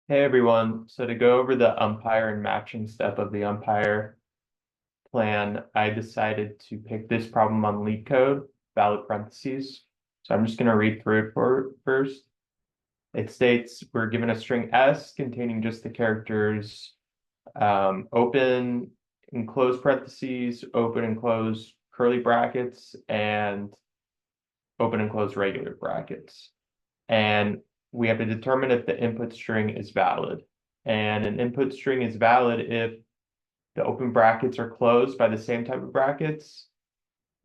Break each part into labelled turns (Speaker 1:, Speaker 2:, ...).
Speaker 1: Hey everyone, so to go over the umpire and matching step of the umpire plan, I decided to pick this problem on LeetCode, valid parentheses. So I'm just going to read through it first. It states we're given a string S containing just the characters open and close parentheses, open and close curly brackets, and open and close regular brackets. And we have to determine if the input string is valid. And an input string is valid if the open brackets are closed by the same type of brackets,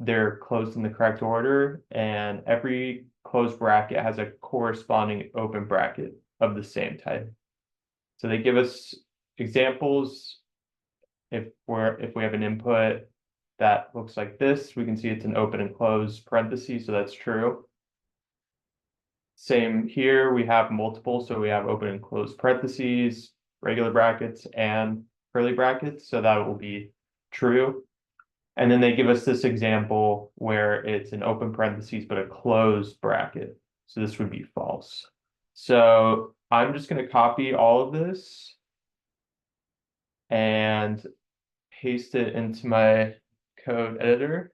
Speaker 1: they're closed in the correct order, and every closed bracket has a corresponding open bracket of the same type. So they give us examples. If we have an input that looks like this, we can see it's an open and closed parentheses, so that's true. Same here, we have multiple, so we have open and closed parentheses, regular brackets, and curly brackets, so that will be true. And then they give us this example where it's an open parentheses but a closed bracket. So this would be false. So I'm just going to copy all of this and paste it into my code editor.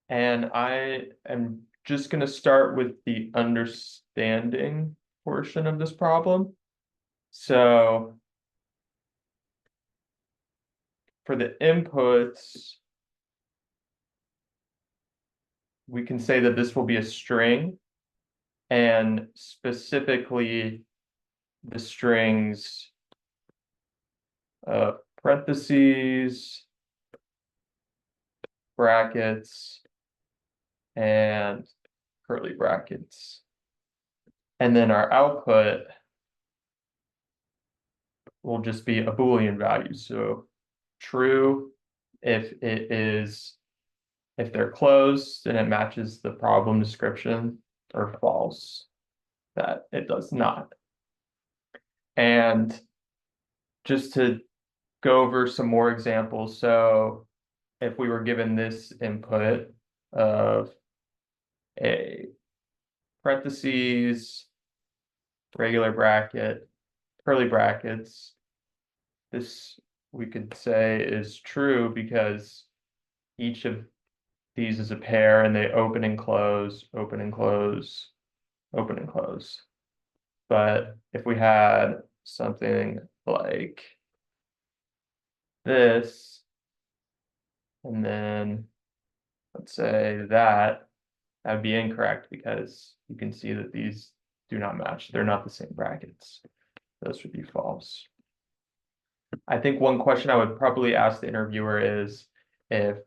Speaker 1: And I am just going to start with the understanding portion of this problem. So for the inputs, we can say that this will be a string, and specifically the strings parentheses, brackets, and curly brackets. And then our output will just be a Boolean value. So true if they're closed and it matches the problem description, or false that it does not. And just to go over some more examples. So if we were given this input of a parentheses, regular bracket, curly brackets, this we could say is true because each of these is a pair and they open and close, open and close, open and close. But if we had something like this, and then let's say that would be incorrect because you can see that these do not match. They're not the same brackets. Those would be false. I think one question I would probably ask the interviewer is if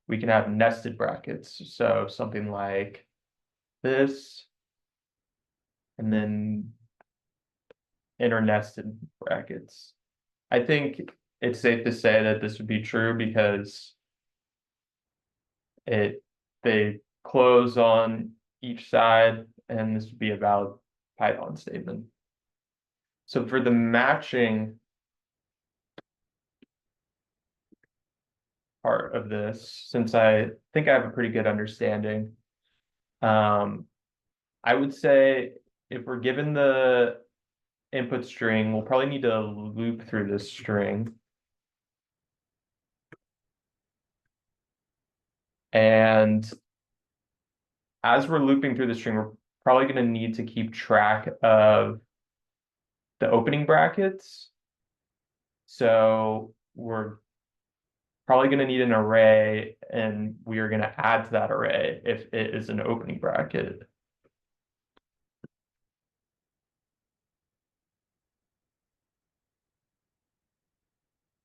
Speaker 1: we can have nested brackets. So something like this, and then internested brackets. I think it's safe to say that this would be true because they close on each side, and this would be a valid Python statement. So for the matching part of this, since I think I have a pretty good understanding, I would say if we're given the input string, we'll probably need to loop through this string. And as we're looping through the string, we're probably going to need to keep track of the opening brackets. So we're probably going to need an array, and we are going to add to that array if it is an opening bracket.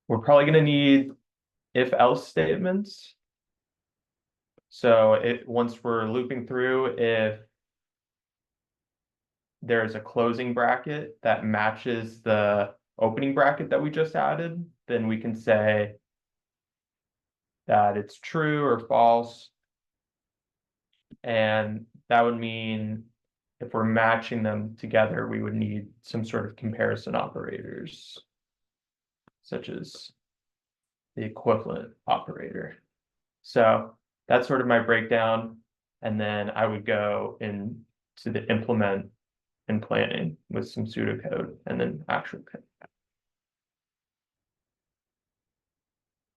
Speaker 1: We're probably going to need if-else statements. So once we're looping through, if there's a closing bracket that matches the opening bracket that we just added, then we can say that it's true or false. And that would mean if we're matching them together, we would need some sort of comparison operators, such as the equivalent operator. So that's sort of my breakdown. And then I would go into the implement and planning with some pseudocode and then actual code.